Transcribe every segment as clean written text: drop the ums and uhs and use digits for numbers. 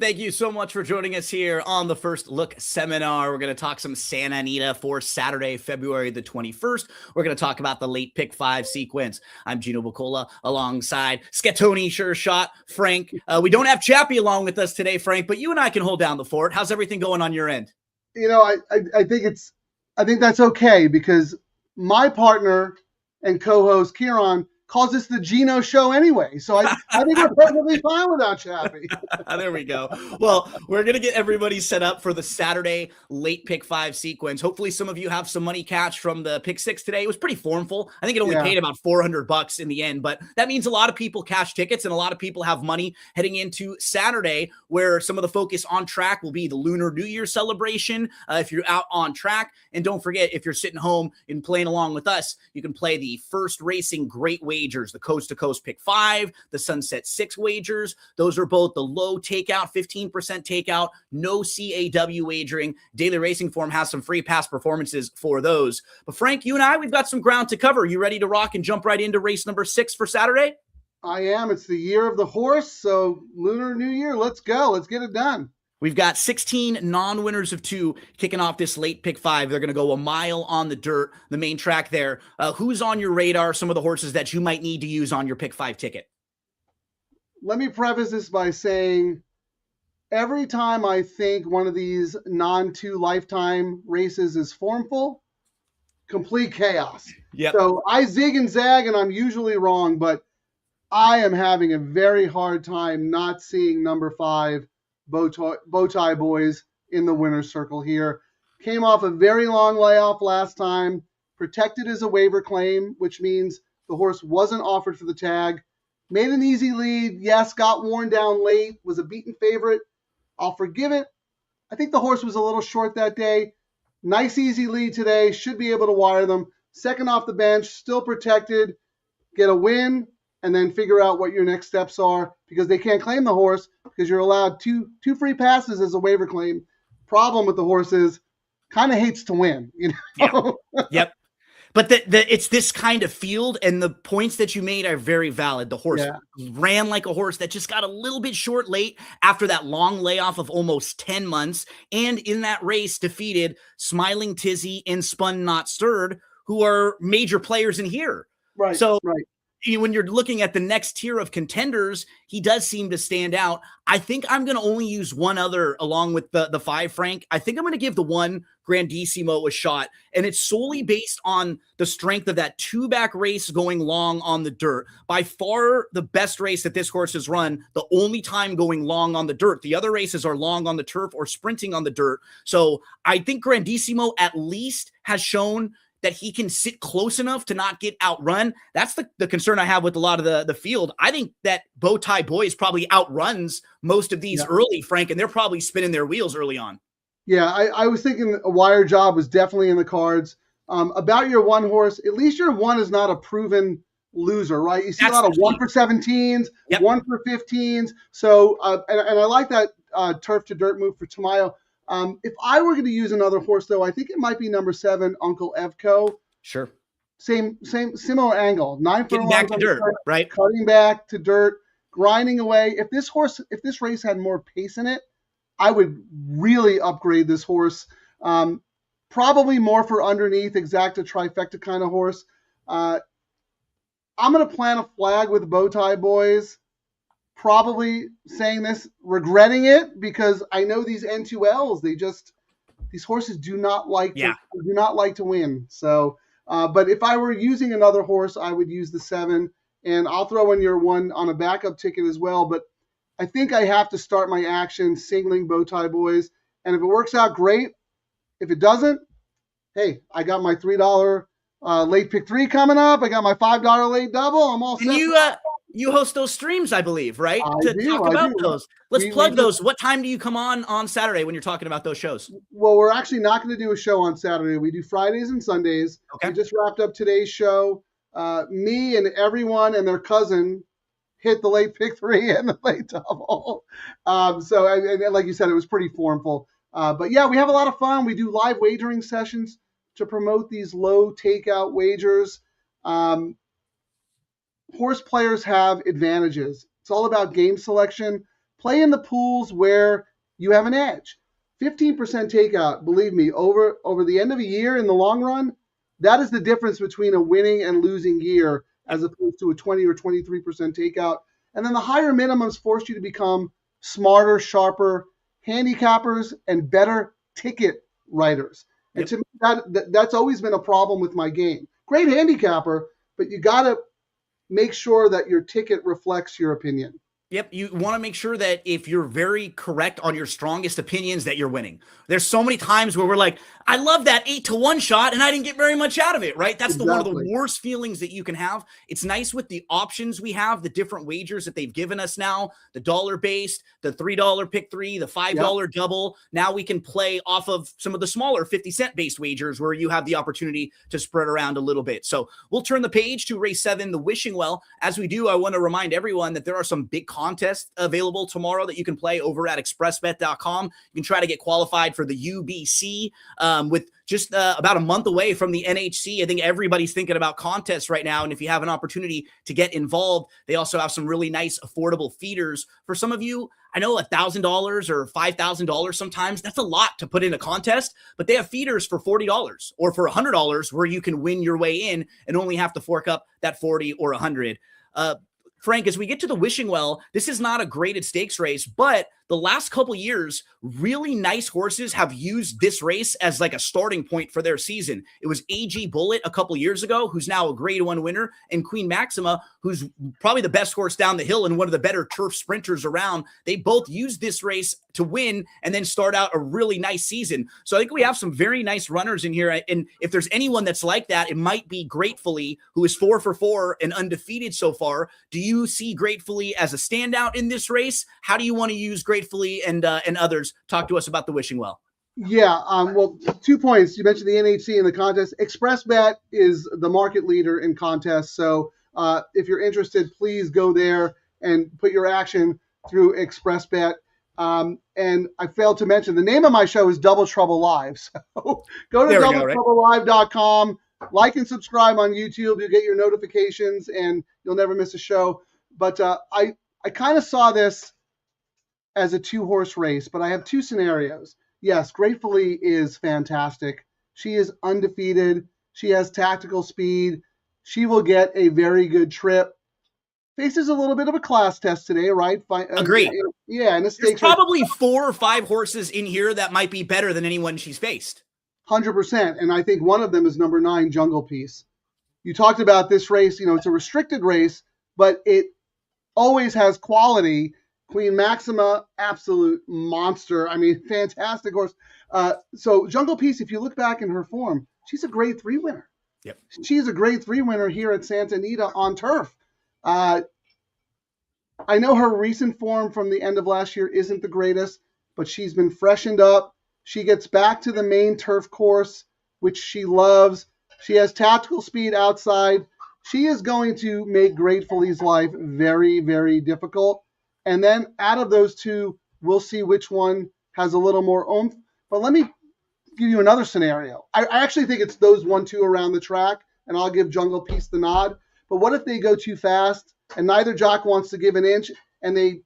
thank you so much for joining us here on the First Look Seminar. We're going to talk some Santa Anita for Saturday, February the 21st. We're going to talk about the late pick 5 sequence. I'm Gino Bacola alongside Scatoni, Sure Shot, Frank. We don't have Chappie along with us today, Frank, but you and I can hold down the fort. How's everything going on your end? I think that's okay because my partner and co-host Kieran calls this the Gino Show anyway. So I think we're perfectly fine without Chappie. There we go. Well, we're going to get everybody set up for the Saturday late pick 5 sequence. Hopefully some of you have some money catch from the pick 6 today. It was pretty formful. I think it only paid about $400 in the end, but that means a lot of people cash tickets and a lot of people have money heading into Saturday, where some of the focus on track will be the Lunar New Year celebration. If you're out on track, and don't forget, if you're sitting home and playing along with us, you can play the First Racing Great Wagers, the Coast to Coast Pick 5, the Sunset 6 wagers. Those are both the low takeout, 15% takeout, no CAW wagering. Daily Racing Form has some free pass performances for those. But Frank, you and I, we've got some ground to cover. You ready to rock and jump right into race number 6 for Saturday? I am. It's the year of the horse, so Lunar New Year. Let's go. Let's get it done. We've got 16 non-winners of 2 kicking off this late pick 5. They're going to go a mile on the dirt, the main track there. Who's on your radar, some of the horses that you might need to use on your pick 5 ticket? Let me preface this by saying every time I think one of these non-2 lifetime races is formful, complete chaos. Yep. So I zig and zag, and I'm usually wrong, but I am having a very hard time not seeing number 5, Bowtie Boys, in the winner's circle here. Came off a very long layoff last time, protected as a waiver claim, which means the horse wasn't offered for the tag. Made an easy lead, yes, got worn down late, was a beaten favorite. I'll forgive it. I think the horse was a little short that day. Nice easy lead today, should be able to wire them. Second off the bench, still protected, get a win, and then figure out what your next steps are, because they can't claim the horse because you're allowed two free passes as a waiver claim. Problem with the horse is kind of hates to win, you know? Yep. But it's this kind of field, and the points that you made are very valid. The horse ran like a horse that just got a little bit short late after that long layoff of almost 10 months. And in that race defeated Smiling Tizzy and Spun Not Stirred, who are major players in here. Right. So when you're looking at the next tier of contenders, he does seem to stand out. I think I'm going to only use one other along with the 5, Frank. I think I'm going to give the 1 Grandissimo a shot, and it's solely based on the strength of that 2-back race going long on the dirt. By far the best race that this horse has run, the only time going long on the dirt. The other races are long on the turf or sprinting on the dirt. So I think Grandissimo at least has shown that he can sit close enough to not get outrun. That's the concern I have with a lot of the field. I think that Bowtie Boys probably outruns most of these early, Frank, and they're probably spinning their wheels early on. Yeah, I was thinking a wire job was definitely in the cards. About your 1 horse, at least your 1 is not a proven loser, right? You see a lot of 1 for 17s, 1 for 15s. So, and I like that turf to dirt move for Tamayo. If I were going to use another horse, though, I think it might be number 7, Uncle Evco. Sure. Same, similar angle. 9 for getting back to dirt, right? Cutting back to dirt, grinding away. If this race had more pace in it, I would really upgrade this horse. Probably more for underneath, exacta trifecta kind of horse. I'm going to plant a flag with Bowtie Boys. Probably saying this, regretting it, because I know these N2Ls, these horses do not like to win. So, but if I were using another horse, I would use the 7, and I'll throw in your 1 on a backup ticket as well. But I think I have to start my action singling Bowtie Boys, and if it works out, great. If it doesn't, hey, I got my $3 late pick 3 coming up. I got my $5 late double. I'm all set. And you host those streams, I believe, right? I do. Talk about those. Let's plug those. What time do you come on Saturday when you're talking about those shows? Well, we're actually not going to do a show on Saturday. We do Fridays and Sundays. Okay. We just wrapped up today's show. Me and everyone and their cousin hit the late pick 3 and the late double. So, and like you said, it was pretty formful. But yeah, we have a lot of fun. We do live wagering sessions to promote these low takeout wagers. Horse players have advantages. It's all about game selection. play in the pools where you have an edge. 15% takeout, believe me, over the end of a year in the long run, that is the difference between a winning and losing year as opposed to a 20 or 23% takeout. And then the higher minimums force you to become smarter, sharper handicappers and better ticket writers. And to me, that's always been a problem with my game. Great handicapper, but you got to make sure that your ticket reflects your opinion. Yep, you want to make sure that if you're very correct on your strongest opinions that you're winning. There's so many times where we're like, I love that 8-1 shot and I didn't get very much out of it, right? That's one of the worst feelings that you can have. It's nice with the options we have, the different wagers that they've given us now, the dollar-based, the $3 pick three, the $5 double. Now we can play off of some of the smaller 50-cent based wagers where you have the opportunity to spread around a little bit. So we'll turn the page to race 7, the Wishing Well. As we do, I want to remind everyone that there are some big contest available tomorrow that you can play over at expressbet.com. You can try to get qualified for the UBC with just about a month away from the NHC. I think everybody's thinking about contests right now. And if you have an opportunity to get involved, they also have some really nice affordable feeders. For some of you, I know $1,000 or $5,000 sometimes, that's a lot to put in a contest, but they have feeders for $40 or for $100 where you can win your way in and only have to fork up that 40 or 100. Frank, as we get to the Wishing Well, this is not a graded stakes race, but the last couple years, really nice horses have used this race as like a starting point for their season. It was AG Bullet a couple years ago, who's now a grade 1 winner, and Queen Maxima, who's probably the best horse down the hill and one of the better turf sprinters around. They both used this race to win and then start out a really nice season. So I think we have some very nice runners in here. And if there's anyone that's like that, it might be Gratefully, who is 4 for 4 and undefeated so far. Do you see Gratefully as a standout in this race? How do you want to use Gratefully and others? Talk to us about the Wishing Well. Yeah, well, 2 points. You mentioned the NHC and the contest. ExpressBet is the market leader in contests. So if you're interested, please go there and put your action through ExpressBet. And I failed to mention the name of my show is Double Trouble Live. So go to doubletroublelive.com, like and subscribe on YouTube. You'll get your notifications and you'll never miss a show. But I kind of saw this as a 2-horse race, but I have 2 scenarios. Yes, Gratefully is fantastic. She is undefeated. She has tactical speed. She will get a very good trip. Faces a little bit of a class test today, right? Agreed. Yeah, and there's probably 4 or 5 horses in here that might be better than anyone she's faced. 100%. And I think one of them is number 9, Jungle Piece. You talked about this race. It's a restricted race, but it always has quality. Queen Maxima, absolute monster. I mean, fantastic horse. So Jungle Piece, if you look back in her form, she's a grade 3 winner. Yep. She's a grade 3 winner here at Santa Anita on turf. I know her recent form from the end of last year isn't the greatest, but she's been freshened up. She gets back to the main turf course, which she loves. She has tactical speed outside. She is going to make Gratefully's life very, very difficult. And then out of those 2, we'll see which one has a little more oomph. But let me give you another scenario. I actually think it's those 1-2 around the track, and I'll give Jungle Piece the nod. But what if they go too fast and neither jock wants to give an inch and they,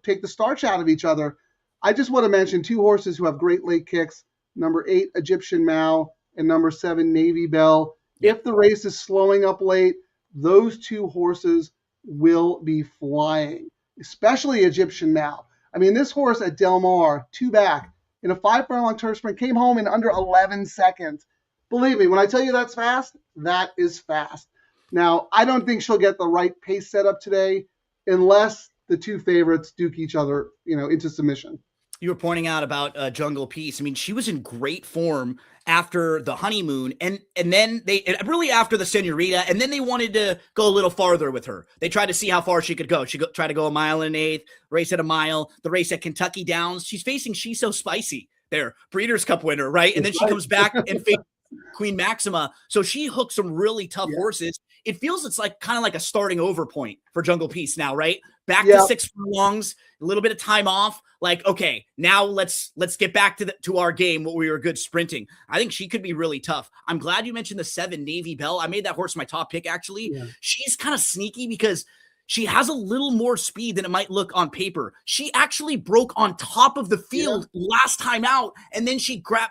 take the starch out of each other? I just want to mention 2 horses who have great late kicks, number 8, Egyptian Mao, and number 7, Navy Bell. If the race is slowing up late, those 2 horses will be flying, especially Egyptian Mao. I mean, this horse at Del Mar, 2 back, in a 5-furlong turf sprint, came home in under 11 seconds. Believe me, when I tell you that's fast, that is fast. Now, I don't think she'll get the right pace set up today unless the 2 favorites duke each other, into submission. You were pointing out about Jungle Piece. I mean, she was in great form after the honeymoon and then really after the Senorita, and then they wanted to go a little farther with her. They tried to see how far she could go. She tried to go 1 1/8 miles, race at a mile, the race at Kentucky Downs. She's facing She's So Spicy there, Breeders' Cup winner, right? And then she comes back and faces Queen Maxima. So she hooked some really tough horses. It feels it's like kind of like a starting over point for Jungle Piece now, right? Back to 6 furlongs, a little bit of time off. Like, okay, now let's get back to our game where we were good sprinting. I think she could be really tough. I'm glad you mentioned the 7 Navy Bell. I made that horse my top pick, actually. Yeah. She's kind of sneaky because she has a little more speed than it might look on paper. She actually broke on top of the field last time out, and then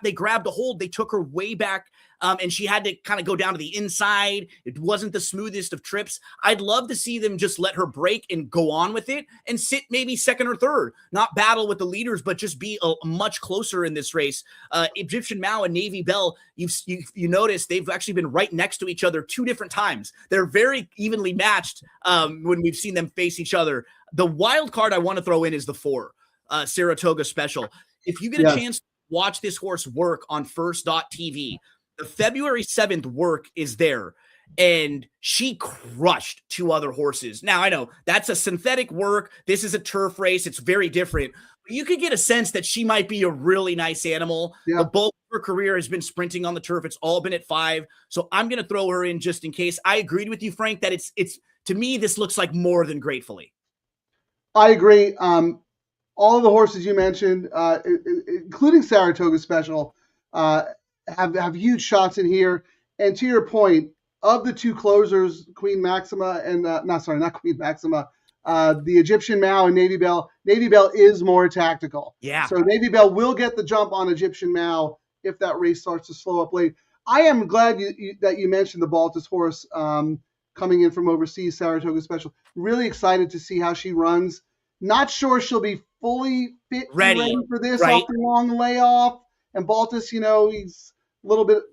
they grabbed a hold. They took her way back, and she had to kind of go down to the inside. It wasn't the smoothest of trips. I'd love to see them just let her break and go on with it and sit maybe second or third, not battle with the leaders, but just be much closer in this race. Egyptian Mao and Navy Bell, you notice they've actually been right next to each other 2 different times. They're very evenly matched when we've seen them face each other. The wild card I want to throw in is the 4, Saratoga Special. If you get a chance to watch this horse work on first.tv, the February 7th work is there, and she crushed 2 other horses. Now, I know that's a synthetic work. This is a turf race. It's very different. But you could get a sense that she might be a really nice animal. The bulk of her career has been sprinting on the turf. It's all been at 5. So I'm going to throw her in just in case. I agreed with you, Frank, that it's to me, this looks like more than Gratefully. I agree. All of the horses you mentioned, including Saratoga Special, have huge shots in here. And to your point, of the 2 closers, Queen Maxima and not Queen Maxima, the Egyptian Mao and Navy Bell is more tactical. Yeah. So Navy Bell will get the jump on Egyptian Mao if that race starts to slow up late. I am glad that you mentioned the Baltus horse coming in from overseas, Saratoga Special. Really excited to see how she runs. Not sure she'll be fully fit and ready for this off the long layoff. And Baltus, he's a little bit,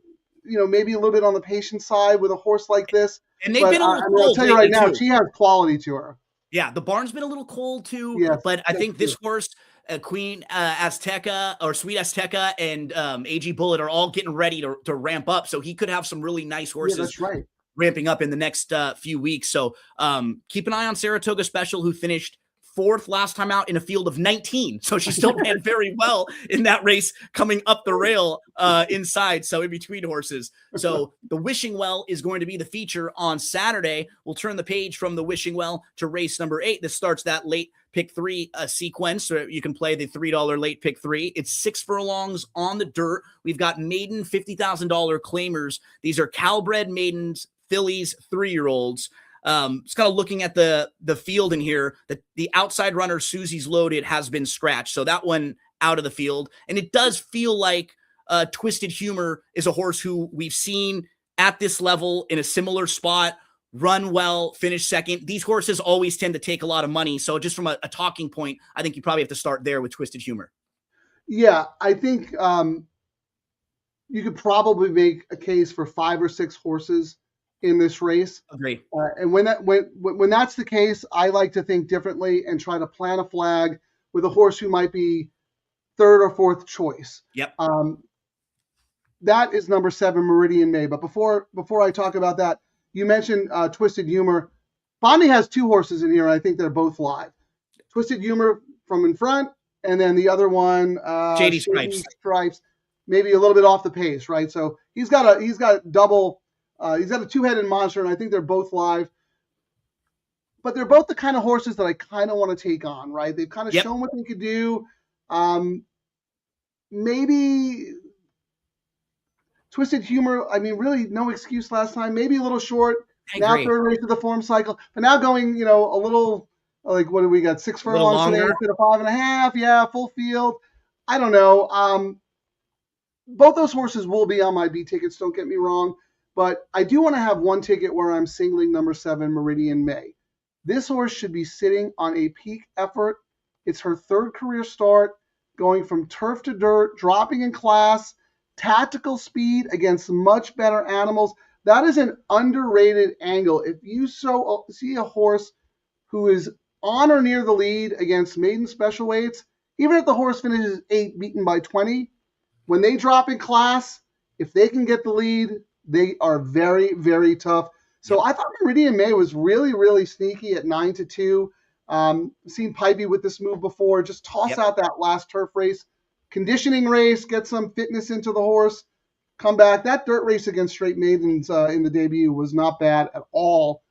maybe a little bit on the patient side with a horse like this. And they've been a little cold. I'll tell you right now, she has quality to her. Yeah, the barn's been a little cold too, but I think this horse, Queen Azteca or Sweet Azteca and AG Bullet are all getting ready to ramp up. So he could have some really nice horses. Yeah, that's right. Ramping up in the next few weeks. So keep an eye on Saratoga Special, who finished 4th last time out in a field of 19. So she still ran very well in that race coming up the rail inside. So in between horses. So the Wishing Well is going to be the feature on Saturday. We'll turn the page from the Wishing Well to race number 8. This starts that late pick 3 sequence. So you can play the $3 late pick 3. It's 6 furlongs on the dirt. We've got maiden $50,000 claimers. These are Calbred maidens, fillies, 3-year-olds. Just kind of looking at the field in here, that the outside runner Susie's Loaded has been scratched, so that one out of the field. And it does feel like Twisted Humor is a horse who we've seen at this level in a similar spot, run well, finish second. These horses always tend to take a lot of money, so just from a talking point, I think you probably have to start there with Twisted Humor. Yeah, I think you could probably make a case for 5 or 6 horses in this race. Agree. And when that's the case, I like to think differently and try to plant a flag with a horse who might be 3rd or 4th choice. Yep. That is number 7, Meridian May. But before I talk about that, you mentioned Twisted Humor. Bondi has 2 horses in here, and I think they're both live. Twisted Humor from in front, and then the other one, Shady Stripes, maybe a little bit off the pace, right? So he's got double. He's got a 2-headed monster, and I think they're both live. But they're both the kind of horses that I kind of want to take on, right? They've kind of shown what they could do. Maybe Twisted Humor, really no excuse last time. Maybe a little short. Now 3rd race of the form cycle. But now going, a little, like, what do we got? 6 furlongs today instead of 5.5. Yeah, full field. I don't know. Both those horses will be on my B tickets, don't get me wrong. But I do want to have one ticket where I'm singling number 7, Meridian May. This horse should be sitting on a peak effort. It's her 3rd career start, going from turf to dirt, dropping in class, tactical speed against much better animals. That is an underrated angle. If you see a horse who is on or near the lead against maiden special weights, even if the horse finishes 8 beaten by 20, when they drop in class, if they can get the lead, they are very, very tough. So I thought Meridian May was really, really sneaky at 9-2. Seen Pipey with this move before. Just toss out that last turf race. Conditioning race, get some fitness into the horse, come back. That dirt race against Straight Maidens in the debut was not bad at all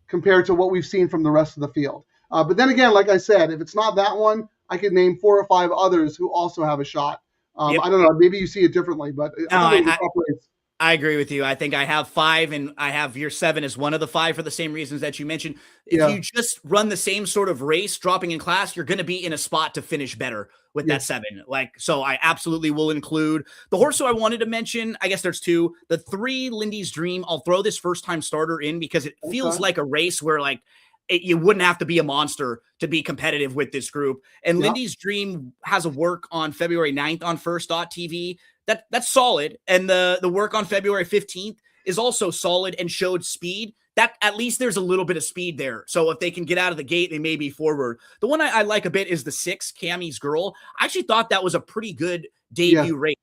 compared to what we've seen from the rest of the field. But then again, like I said, if it's not that one, I could name 4 or 5 others who also have a shot. I don't know. Maybe you see it differently, but I think it was a tough race. I agree with you. I think I have 5 and I have year 7 as one of the 5 for the same reasons that you mentioned. If Yeah. you just run the same sort of race dropping in class, you're going to be in a spot to finish better with that Yes. 7. Like, so I absolutely will include the horse who I wanted to mention. I guess there's 2. The 3, Lindy's Dream. I'll throw this first time starter in because it feels Okay. like a race where like you wouldn't have to be a monster to be competitive with this group. And Yeah. Lindy's Dream has a work on February 9th on First.tv that's solid. And the work on February 15th is also solid and showed speed. That at least there's a little bit of speed there. So if they can get out of the gate, they may be forward. The one I like a bit is the 6, Cammie's Girl. I actually thought that was a pretty good Yes. debut race.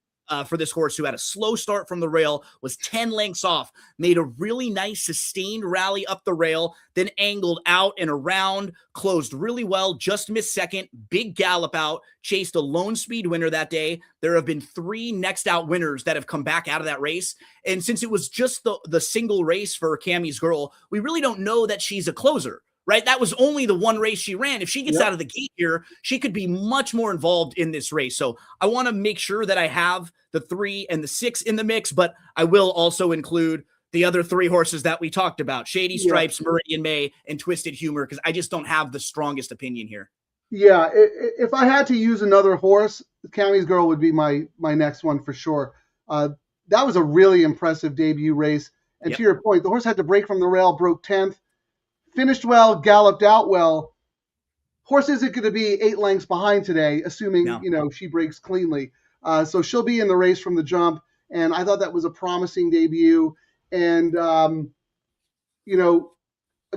For this horse who had a slow start from the rail, was 10 lengths off, made a really nice sustained rally up the rail, then angled out and around, closed really well, just missed second, big gallop out, chased a lone speed winner that day. There have been 3 next out winners that have come back out of that race. And since it was just the single race for Cammie's Girl, we really don't know that she's a closer. Right? That was only the one race she ran. If she gets out of the gate here, she could be much more involved in this race. So I want to make sure that I have the 3 and the 6 in the mix, but I will also include the other 3 horses that we talked about, Shady Stripes, Meridian May, and Twisted Humor, because I just don't have the strongest opinion here. Yeah, if I had to use another horse, Cammie's Girl would be my next one for sure. That was a really impressive debut race. And to your point, the horse had to break from the rail, broke 10th. Finished well, galloped out well. Horse isn't going to be 8 lengths behind today, assuming she breaks cleanly. So she'll be in the race from the jump, and I thought that was a promising debut. And a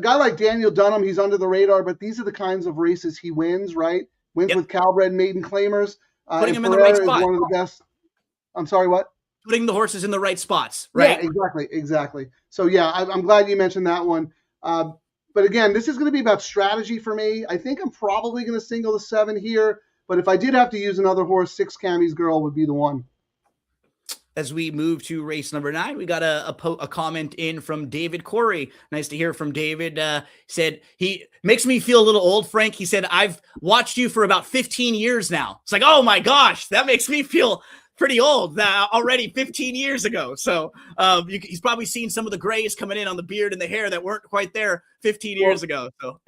guy like Daniel Dunham, he's under the radar, but these are the kinds of races he wins, right? Wins with Calbred maiden claimers. Putting him in the right spot. Is one of the best. I'm sorry, what? Putting the horses in the right spots, right? Yeah, exactly. So yeah, I'm glad you mentioned that one. But again, this is going to be about strategy for me. I think I'm probably going to single the 7 here. But if I did have to use another horse, 6, Cammie's Girl would be the one. As we move to race number 9, we got a comment in from David Corey. Nice to hear from David. Said he makes me feel a little old, Frank. He said, I've watched you for about 15 years now. It's like, oh my gosh, that makes me feel pretty old already 15 years ago. So he's probably seen some of the grays coming in on the beard and the hair that weren't quite there 15 years ago. So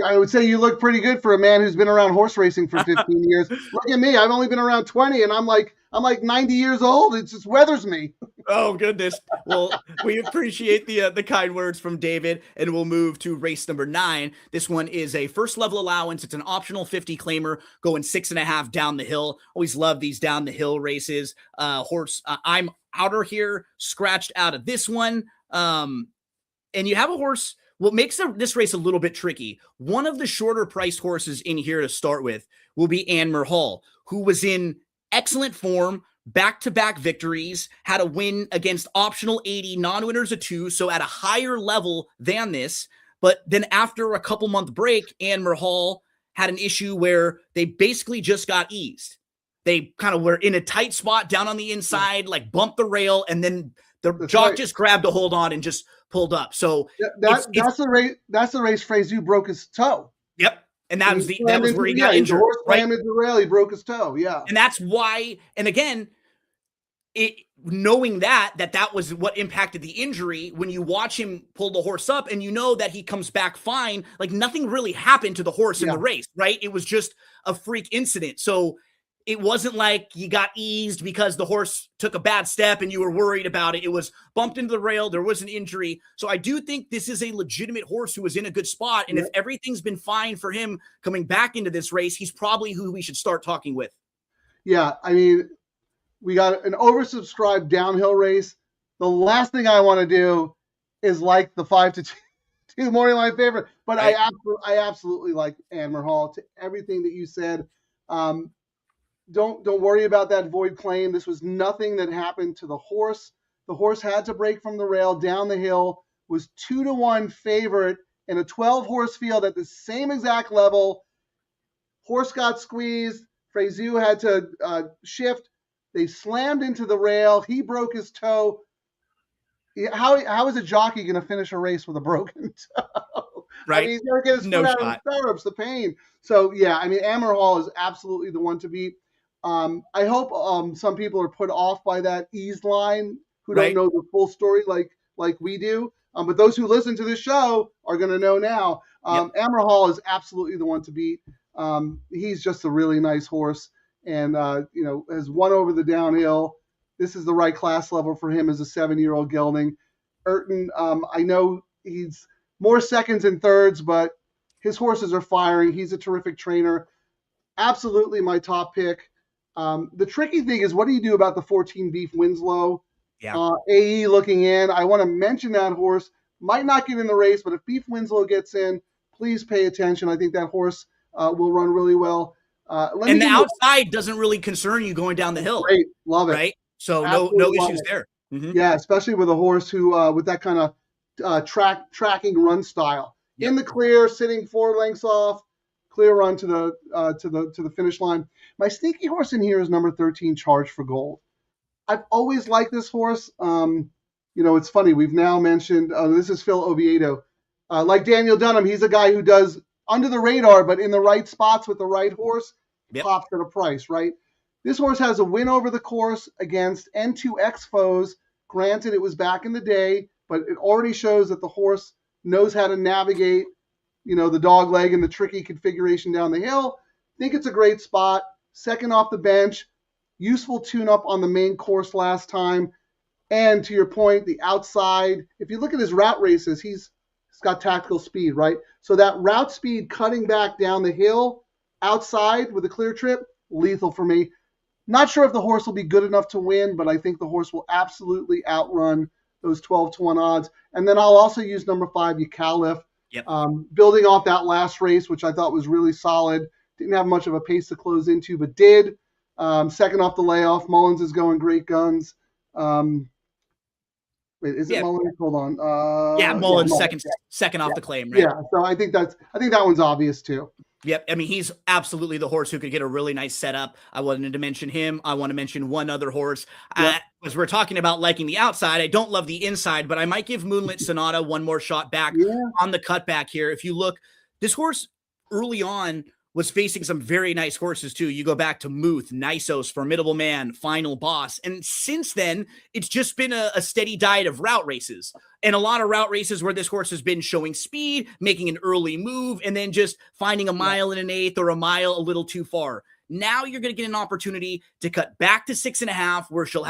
I would say you look pretty good for a man who's been around horse racing for 15 years. Look at me. I've only been around 20 and I'm like 90 years old. It just weathers me. Oh, goodness. Well, we appreciate the kind words from David, and we'll move to race number 9. This one is a first level allowance. It's an optional 50 claimer going 6.5 down the hill. Always love these down the hill races. I'm outer here, scratched out of this one. And you have a horse. What makes this race a little bit tricky, one of the shorter priced horses in here to start with will be Anmer Hall, who was in excellent form, back-to-back victories, had a win against optional 80, non-winners of 2, so at a higher level than this. But then after a couple-month break, Anmer Hall had an issue where they basically just got eased. They kind of were in a tight spot down on the inside, like bumped the rail, and then the jock just grabbed a hold on and just pulled up. So that's the race. That's the race Frazu broke his toe. Yep. And that was where he got injured. The horse slammed into the rail, he broke his toe. Yeah. And that's why, and again, knowing that was what impacted the injury, when you watch him pull the horse up and you know that he comes back fine, like nothing really happened to the horse in the race, right? It was just a freak incident. So it wasn't like you got eased because the horse took a bad step and you were worried about it. It was bumped into the rail. There was an injury. So I do think this is a legitimate horse who was in a good spot. And if everything's been fine for him coming back into this race, he's probably who we should start talking with. Yeah. I mean, we got an oversubscribed downhill race. The last thing I want to do is like the 5-2 morning line favorite, but right. I absolutely like Anmer Hall. To everything that you said. Don't worry about that void claim. This was nothing that happened to the horse. The horse had to break from the rail down the hill, was 2-1 favorite in a 12-horse field at the same exact level. Horse got squeezed. Frazu had to shift. They slammed into the rail. He broke his toe. How is a jockey going to finish a race with a broken toe? Right. I mean, he's going to get his foot out of the stirrups, the pain. So, yeah, I mean, Anmer Hall is absolutely the one to beat. I hope some people are put off by that ease line. who don't know the full story like we do. But those who listen to this show are going to know now. Hall is absolutely the one to beat. He's just a really nice horse, and has won over the downhill. This is the right class level for him as a 7-year-old gelding. Urton, I know he's more seconds and thirds, but his horses are firing. He's a terrific trainer. Absolutely my top pick. The tricky thing is, what do you do about the 14 Beef Winslow? AE looking in. I want to mention that horse. Might not get in the race, but if Beef Winslow gets in, please pay attention. I think that horse will run really well. And the outside doesn't really concern you going down the hill. Great. Love it. Right? So no issues there. Mm-hmm. Yeah, especially with a horse who with that kind of tracking run style. In the clear, sitting 4 lengths off, clear run to the finish line. My sneaky horse in here is number 13, Charge for Gold. I've always liked this horse. It's funny. We've now mentioned this is Phil Oviedo. Like Daniel Dunham, he's a guy who does under the radar, but in the right spots with the right horse, pops at a price, right? This horse has a win over the course against N2X foes. Granted, it was back in the day, but it already shows that the horse knows how to navigate, the dog leg and the tricky configuration down the hill. Think it's a great spot. Second off the bench, useful tune-up on the main course last time. And to your point, the outside, if you look at his route races, he's got tactical speed, right? So that route speed cutting back down the hill outside with a clear trip, lethal for me. Not sure if the horse will be good enough to win, but I think the horse will absolutely outrun those 12-1 odds. And then I'll also use number 5, Ucaliph. Building off that last race, which I thought was really solid. Didn't have much of a pace to close into, but did. Second off the layoff. Mullins is going great guns. Wait, is it Mullins? Hold on. Mullins second off the claim, right? Yeah, so I think that one's obvious too. Yep. I mean, he's absolutely the horse who could get a really nice setup. I wanted to mention him. I want to mention one other horse. As we're talking about liking the outside, I don't love the inside, but I might give Moonlit Sonata one more shot back on the cutback here. If you look, this horse early on was facing some very nice horses too. You go back to Muth, Nisos, Formidable Man, Final Boss. And since then, it's just been a steady diet of route races. And a lot of route races where this horse has been showing speed, making an early move, and then just finding a mile and an eighth or a mile a little too far. Now you're going to get an opportunity to cut back to 6.5, where he'll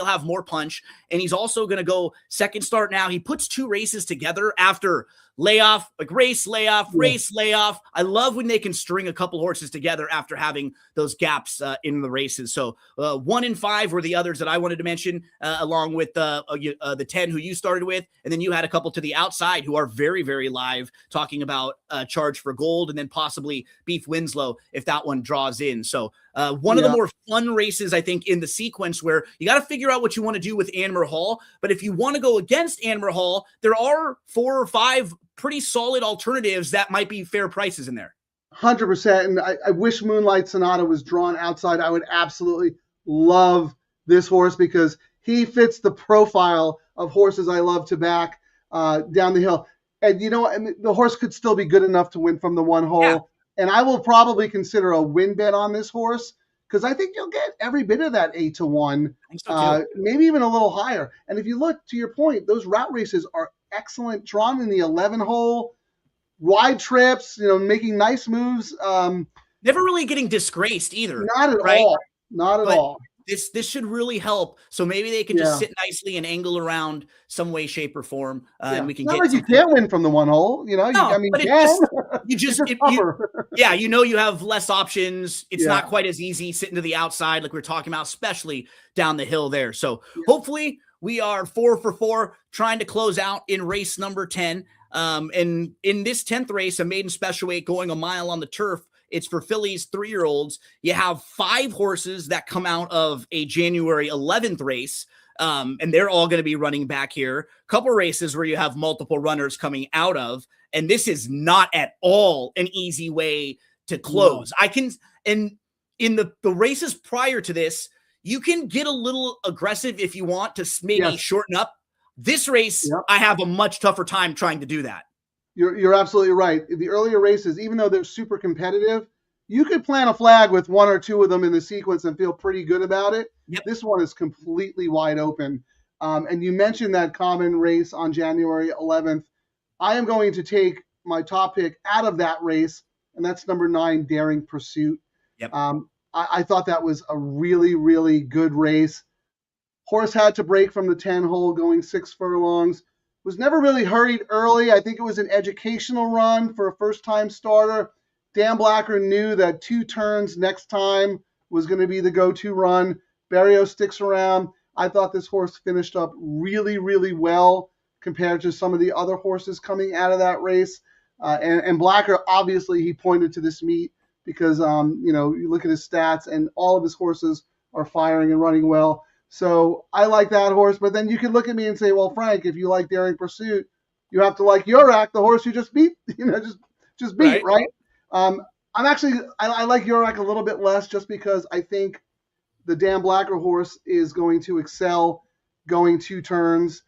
have more punch. And he's also going to go second start now. He puts 2 races together after layoff, like race, layoff, race, layoff. I love when they can string a couple horses together after having those gaps in the races. So 1 and 5 were the others that I wanted to mention, along with the 10 who you started with. And then you had a couple to the outside who are very, very live, talking about Charge for Gold and then possibly Beef Winslow if that one draws in. So one of the more fun races, I think, in the sequence, where you got to figure out what you want to do with Anmer Hall. But if you want to go against Anmer Hall, there are 4 or 5 pretty solid alternatives that might be fair prices in there. 100%. And I wish Moonlight Sonata was drawn outside. I would absolutely love this horse because he fits the profile of horses I love to back down the hill. And the horse could still be good enough to win from the 1 hole. Yeah. And I will probably consider a win bet on this horse because I think you'll get every bit of that 8-1, maybe even a little higher. And if you look, to your point, those route races are excellent, drawn in the 11 hole, wide trips, making nice moves. Never really getting disgraced either. Not at all. Not at all. This should really help. So maybe they can just sit nicely and angle around some way, shape, or form, and we can not get. Like you can't win from the 1 hole, No, you have less options. It's not quite as easy sitting to the outside like we're talking about, especially down the hill there. So hopefully we are 4 for 4, trying to close out in race number 10. And in this 10th race, a maiden special weight going a mile on the turf. It's for fillies, 3-year-olds. You have 5 horses that come out of a January 11th race, and they're all going to be running back here. Couple races where you have multiple runners coming out of, and this is not at all an easy way to close. And in the races prior to this, you can get a little aggressive if you want to maybe shorten up. This race, I have a much tougher time trying to do that. You're absolutely right. The earlier races, even though they're super competitive, you could plant a flag with 1 or 2 of them in the sequence and feel pretty good about it. This one is completely wide open. And you mentioned that common race on January 11th. I am going to take my top pick out of that race, and that's number 9, Daring Pursuit. Yep. I thought that was a really, really good race. Horse had to break from the 10 hole going 6 furlongs. Was never really hurried early. I think it was an educational run for a first-time starter. Dan Blacker knew that 2 turns next time was going to be the go-to run. Barrio sticks around. I thought this horse finished up really, really well compared to some of the other horses coming out of that race. And Blacker, obviously, he pointed to this meet because, you look at his stats and all of his horses are firing and running well. So I like that horse. But then you can look at me and say, well, Frank, if you like Daring Pursuit, you have to like Urak, the horse you just beat, just beat, right? I like Urak a little bit less just because I think the Dan Blacker horse is going to excel going 2 turns.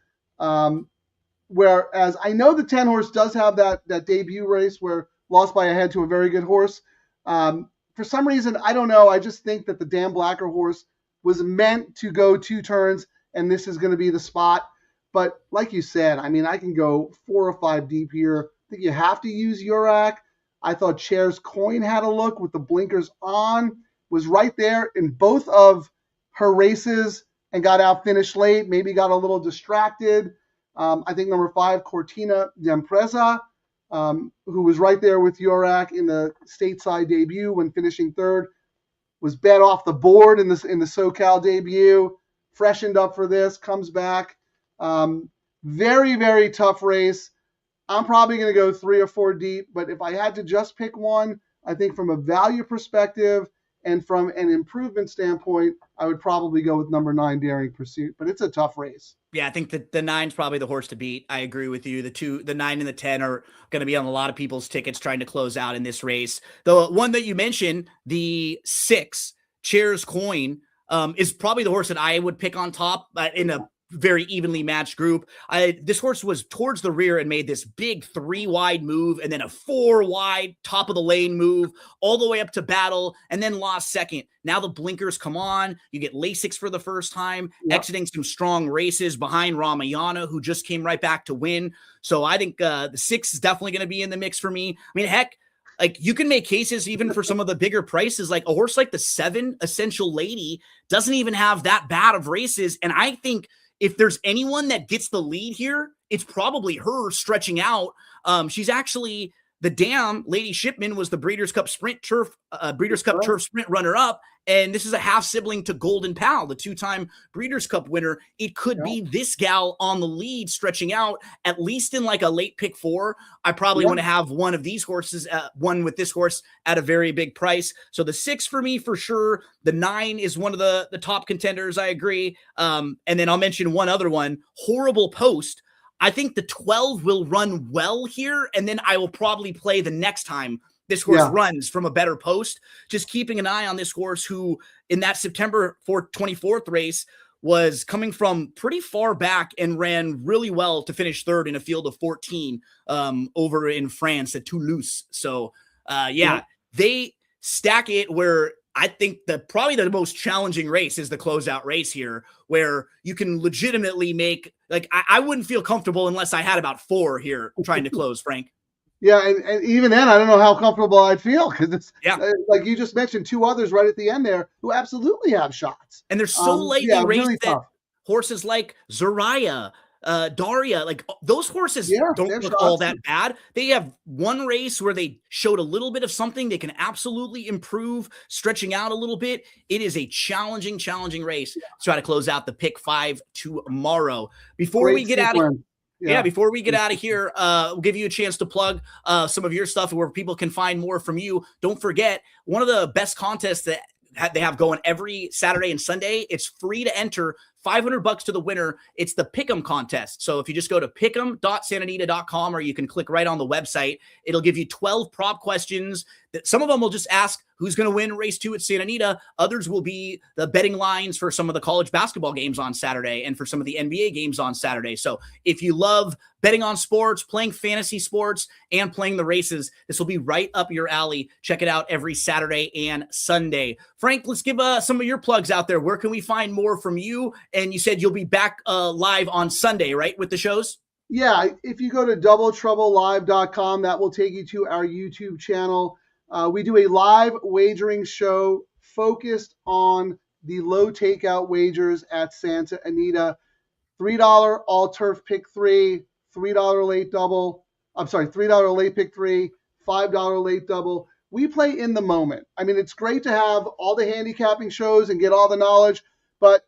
Whereas I know the 10 horse does have that debut race where lost by a head to a very good horse. For some reason, I don't know. I just think that the Dan Blacker horse was meant to go 2 turns, and this is going to be the spot. But like you said, I mean, I can go 4 or 5 deep here. I think you have to use Urak. I thought Chair's Coin had a look with the blinkers on, was right there in both of her races and got out finished late, maybe got a little distracted. I think number 5, Cortina d'Empresa, who was right there with Urak in the stateside debut when finishing 3rd, was bet off the board in the SoCal debut, freshened up for this, comes back. Very, very tough race. I'm probably going to go 3 or 4 deep, but if I had to just pick one, I think from a value perspective and from an improvement standpoint, I would probably go with number 9, Daring Pursuit, but it's a tough race. Yeah, I think that the 9's probably the horse to beat. I agree with you. The 9 and the 10 are going to be on a lot of people's tickets trying to close out in this race. The one that you mentioned, the 6, Chair's Coin, is probably the horse that I would pick on top in a very evenly matched group. This horse was towards the rear and made this big 3 wide move and then a 4 wide top of the lane move all the way up to battle and then lost second. Now the blinkers come on. You get Lasix for the first time, exiting some strong races behind Ramayana, who just came right back to win. So I think the 6 is definitely going to be in the mix for me. I mean, heck, like you can make cases even for some of the bigger prices, like a horse like the 7, Essential Lady, doesn't even have that bad of races. And I think if there's anyone that gets the lead here, it's probably her stretching out. She's actually the Dam Lady Shipman was the Breeders' Cup Turf Sprint runner-up, and this is a half sibling to Golden Pal, the 2-time Breeders' Cup winner. It could be this gal on the lead stretching out, at least in like a late pick 4. I probably want to have one of these horses, one with this horse at a very big price. So the 6 for me for sure. The 9 is one of the top contenders. I agree. And then I'll mention one other one, Horrible Post. I think the 12 will run well here, and then I will probably play the next time this horse runs from a better post. Just keeping an eye on this horse who, in that September 24th race, was coming from pretty far back and ran really well to finish 3rd in a field of 14 over in France at Toulouse. So, they stack it where I think probably the most challenging race is the closeout race here, where you can legitimately make, like, I wouldn't feel comfortable unless I had about 4 here trying to close, Frank. Yeah, and even then, I don't know how comfortable I'd feel because it's like you just mentioned 2 others right at the end there who absolutely have shots. And they're so lightly raced really that tough. Horses like Zariah, Daria, like those horses don't look all that bad. They have one race where they showed a little bit of something they can absolutely improve, stretching out a little bit. It is a challenging race. Try to close out the pick 5 tomorrow. Before we get out of here, we'll give you a chance to plug some of your stuff where people can find more from you. Don't forget, one of the best contests that they have going every Saturday and Sunday. It's free to enter, $500 to the winner. It's the Pick'em contest. So if you just go to pick'em.sananita.com, or you can click right on the website, it'll give you 12 prop questions. Some of them will just ask who's going to win race 2 at Santa Anita. Others will be the betting lines for some of the college basketball games on Saturday and for some of the NBA games on Saturday. So if you love betting on sports, playing fantasy sports, and playing the races, this will be right up your alley. Check it out every Saturday and Sunday. Frank, let's give some of your plugs out there. Where can we find more from you? And you said you'll be back live on Sunday, right, with the shows? Yeah, if you go to doubletroublelive.com, that will take you to our YouTube channel. We do a live wagering show focused on the low takeout wagers at Santa Anita. $3 all turf pick 3, $3 late double. I'm sorry, $3 late pick 3, $5 late double. We play in the moment. I mean, it's great to have all the handicapping shows and get all the knowledge, but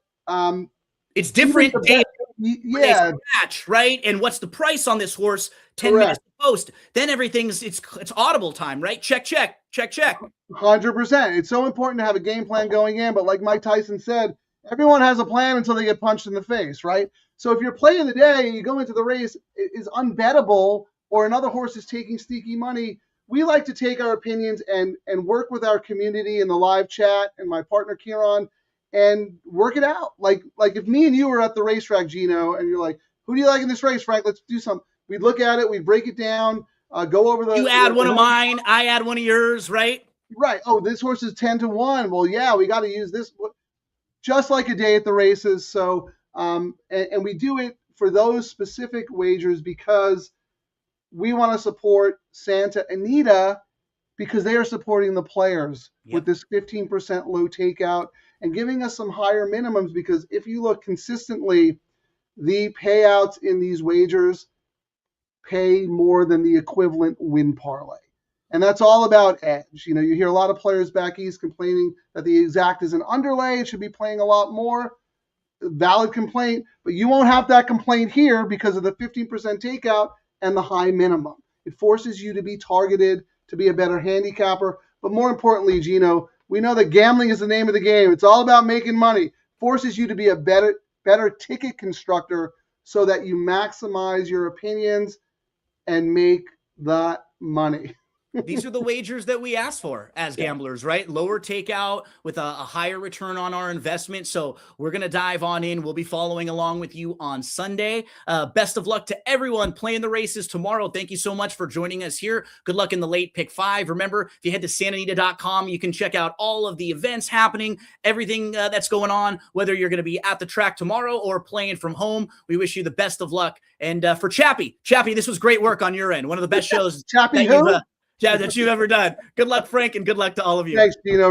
it's different day. Yeah, match, right? And what's the price on this horse? 10 correct. Minutes to post. Then everything's it's audible time, right? Check. 100%. It's so important to have a game plan going in, but like Mike Tyson said, everyone has a plan until they get punched in the face, right? So if you're playing the day and you go into the race, it is unbettable, or another horse is taking sneaky money. We like to take our opinions and work with our community in the live chat and my partner Kieran and work it out. Like if me and you were at the racetrack, Gino, and you're like, who do you like in this race, Frank? Let's do something. We'd look at it, we'd break it down, go over the. You add one of mine, I add one of yours, right? Right. Oh, this horse is 10-1. Well, yeah, we got to use this. Just like a day at the races. So, and we do it for those specific wagers because we want to support Santa Anita because they are supporting the players with this 15% low takeout and giving us some higher minimums, because if you look consistently, the payouts in these wagers pay more than the equivalent win parlay. And that's all about edge. You know, you hear a lot of players back east complaining that the exact is an underlay. It should be playing a lot more. Valid complaint, but you won't have that complaint here because of the 15% takeout and the high minimum. It forces you to be targeted, to be a better handicapper. But more importantly, Gino, we know that gambling is the name of the game. It's all about making money. Forces you to be a better ticket constructor so that you maximize your opinions and make that money. These are the wagers that we ask for as gamblers, right? Lower takeout with a higher return on our investment. So we're going to dive on in. We'll be following along with you on Sunday. Best of luck to everyone playing the races tomorrow. Thank you so much for joining us here. Good luck in the late pick 5. Remember, if you head to santanita.com, you can check out all of the events happening, everything that's going on, whether you're going to be at the track tomorrow or playing from home. We wish you the best of luck. And for Chappie, this was great work on your end. One of the best shows. Chappie who? That you've ever done. Good luck, Frank, and good luck to all of you. Thanks, Gino.